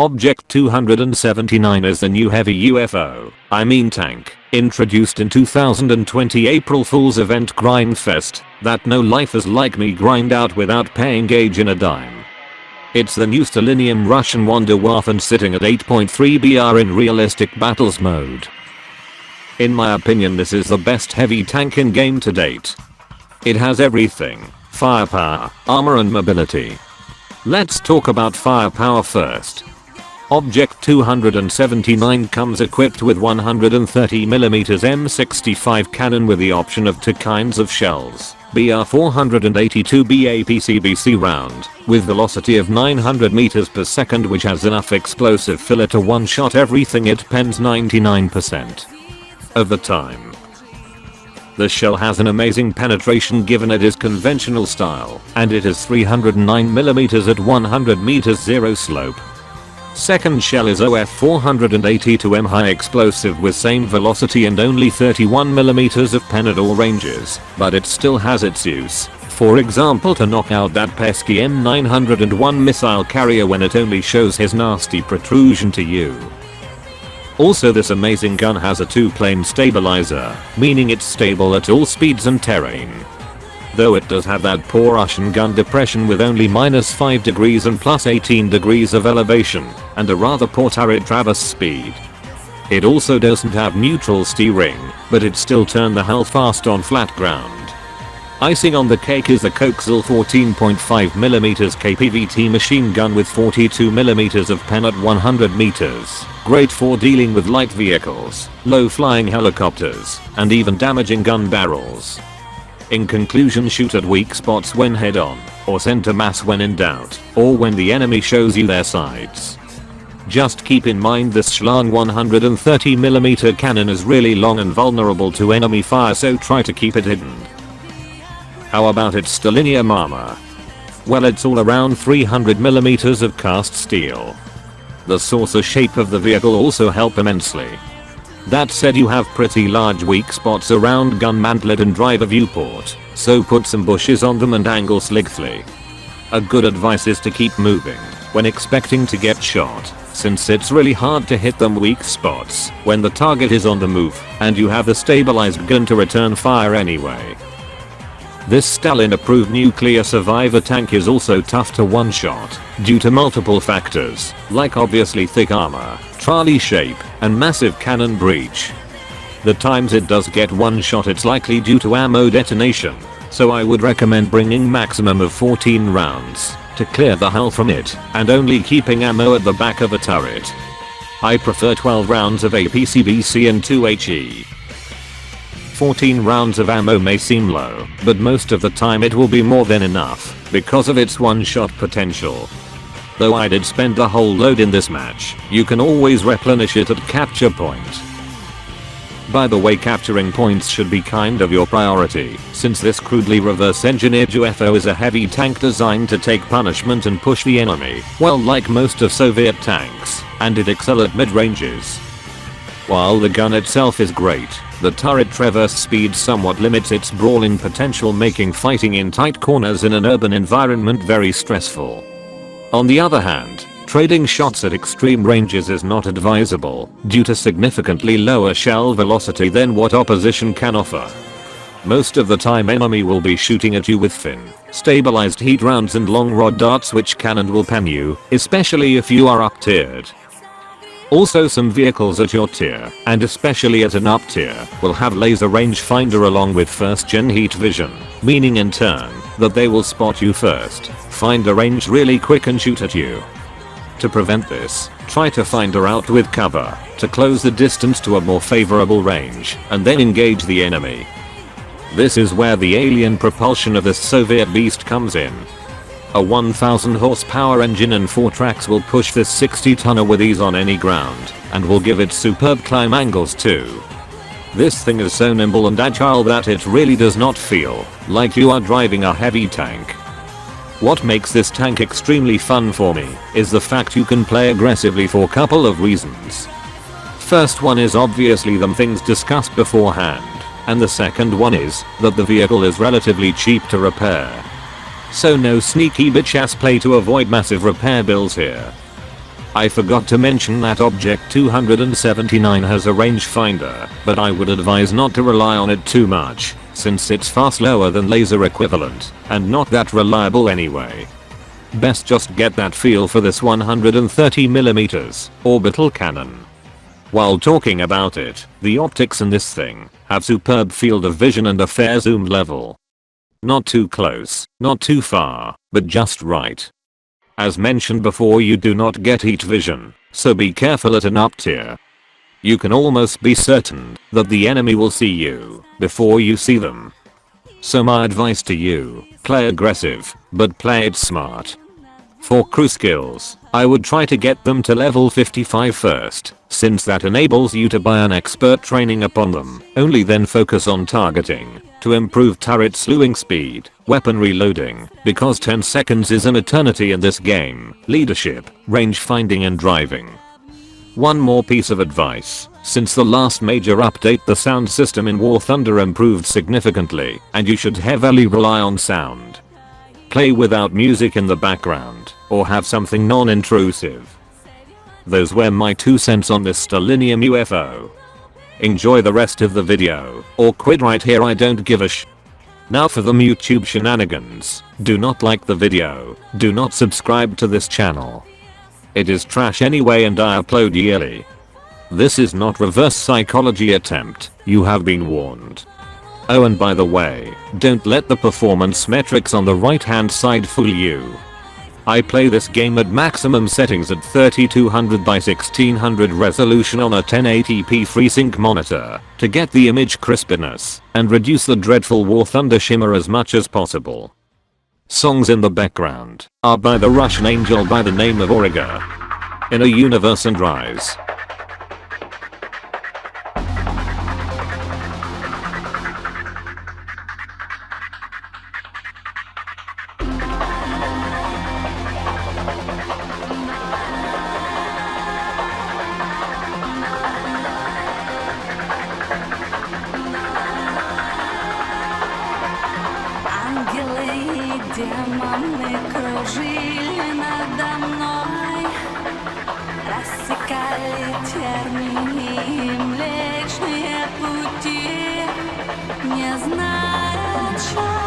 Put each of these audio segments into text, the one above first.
Object 279 is the new heavy UFO, tank, introduced in 2020 April Fool's event Grindfest, that no lifers like me grind out without paying gauge in a dime. It's the new Selenium Russian Wonderwaffen sitting at 8.3 BR in realistic battles mode. In my opinion, this is the best heavy tank in game to date. It has everything: firepower, armor and mobility. Let's talk about firepower first. Object 279 comes equipped with 130mm M65 cannon with the option of two kinds of shells, BR 482 BAPCBC round, with velocity of 900 meters per second, which has enough explosive filler to one-shot everything it pens 99% of the time. The shell has an amazing penetration given it is conventional style, and it is 309mm at 100 meters zero slope. Second shell is OF 482M high explosive with same velocity and only 31mm of pen at all ranges, but it still has its use, for example to knock out that pesky M901 missile carrier when it only shows his nasty protrusion to you. Also, this amazing gun has a two-plane stabilizer, meaning it's stable at all speeds and terrain. Though it does have that poor Russian gun depression with only -5 degrees and +18 degrees of elevation, and a rather poor turret traverse speed. It also doesn't have neutral steering, but it still turned the hell fast on flat ground. Icing on the cake is the Coxel 14.5mm KPVT machine gun with 42mm of pen at 100 meters, great for dealing with light vehicles, low-flying helicopters, and even damaging gun barrels. In conclusion, shoot at weak spots when head-on, or center mass when in doubt, or when the enemy shows you their sides. Just keep in mind this Schlang 130mm cannon is really long and vulnerable to enemy fire, so try to keep it hidden. How about its selenium armor? Well, it's all around 300mm of cast steel. The saucer shape of the vehicle also help immensely. That said, you have pretty large weak spots around gun mantlet and driver viewport, so put some bushes on them and angle slightly. A good advice is to keep moving when expecting to get shot, since it's really hard to hit them weak spots when the target is on the move and you have a stabilized gun to return fire anyway. This Stalin-approved nuclear survivor tank is also tough to one-shot due to multiple factors, like obviously thick armor, trolley shape, and massive cannon breech. The times it does get one-shot, it's likely due to ammo detonation, so I would recommend bringing maximum of 14 rounds to clear the hull from it, and only keeping ammo at the back of a turret. I prefer 12 rounds of APCBC and 2 HE. 14 rounds of ammo may seem low, but most of the time it will be more than enough because of its one-shot potential. Though I did spend the whole load in this match, you can always replenish it at capture point. By the way, capturing points should be kind of your priority, since this crudely reverse-engineered UFO is a heavy tank designed to take punishment and push the enemy, well, like most of Soviet tanks, and it excel at mid-ranges. While the gun itself is great, the turret traverse speed somewhat limits its brawling potential, making fighting in tight corners in an urban environment very stressful. On the other hand, trading shots at extreme ranges is not advisable due to significantly lower shell velocity than what opposition can offer. Most of the time enemy will be shooting at you with fin, stabilized heat rounds and long rod darts, which cannon will pen you, especially if you are up-tiered. Also, some vehicles at your tier, and especially at an up tier, will have laser rangefinder along with first gen heat vision, meaning in turn that they will spot you first, find a range really quick and shoot at you. To prevent this, try to find a route with cover to close the distance to a more favorable range, and then engage the enemy. This is where the alien propulsion of this Soviet beast comes in. A 1000 horsepower engine and 4 tracks will push this 60-tonner with ease on any ground, and will give it superb climb angles too. This thing is so nimble and agile that it really does not feel like you are driving a heavy tank. What makes this tank extremely fun for me is the fact you can play aggressively for a couple of reasons. First one is obviously them things discussed beforehand, and the second one is that the vehicle is relatively cheap to repair. So no sneaky bitch ass play to avoid massive repair bills here. I forgot to mention that Object 279 has a rangefinder, but I would advise not to rely on it too much, since it's far slower than laser equivalent, and not that reliable anyway. Best just get that feel for this 130mm orbital cannon. While talking about it, the optics in this thing have superb field of vision and a fair zoom level. Not too close, not too far, but just right. As mentioned before, you do not get heat vision, so be careful at an up tier. You can almost be certain that the enemy will see you before you see them. So my advice to you, play aggressive, but play it smart. For crew skills, I would try to get them to level 55 first, since that enables you to buy an expert training upon them. Only then focus on targeting to improve turret slewing speed, weapon reloading, because 10 seconds is an eternity in this game, leadership, range finding and driving. One more piece of advice: since the last major update, the sound system in War Thunder improved significantly, and you should heavily rely on sound. Play without music in the background, or have something non-intrusive. Those were my 2 cents on this Stellinium UFO. Enjoy the rest of the video, or quit right here, I don't give a sh. Now for the YouTube shenanigans. Do not like the video, do not subscribe to this channel. It is trash anyway and I upload yearly. This is not reverse psychology attempt, you have been warned. Oh, and by the way, don't let the performance metrics on the right hand side fool you. I play this game at maximum settings at 3200 by 1600 resolution on a 1080p FreeSync monitor to get the image crispiness and reduce the dreadful War Thunder shimmer as much as possible. Songs in the background are by the Russian angel by the name of Origa. In a Universe and Rise. Демоны кружили надо мной, рассекали тернии Млечные пути, не знают счастья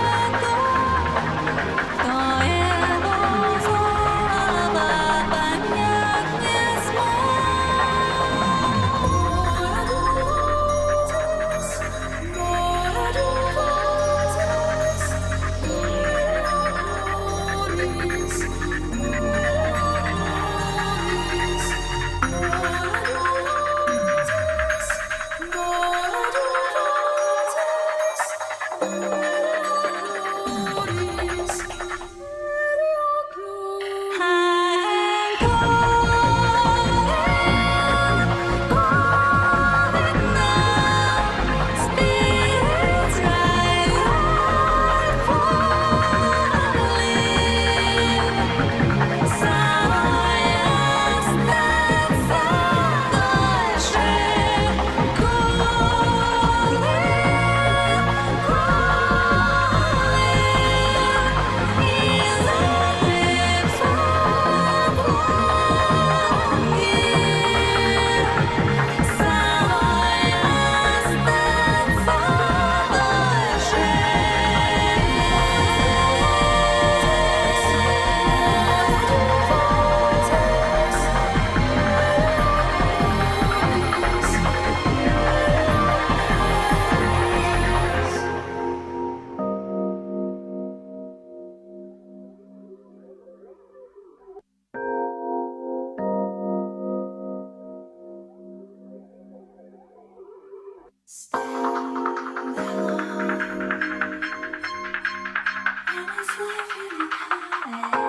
никого, кто его зло понять не stand alone, and it's life in the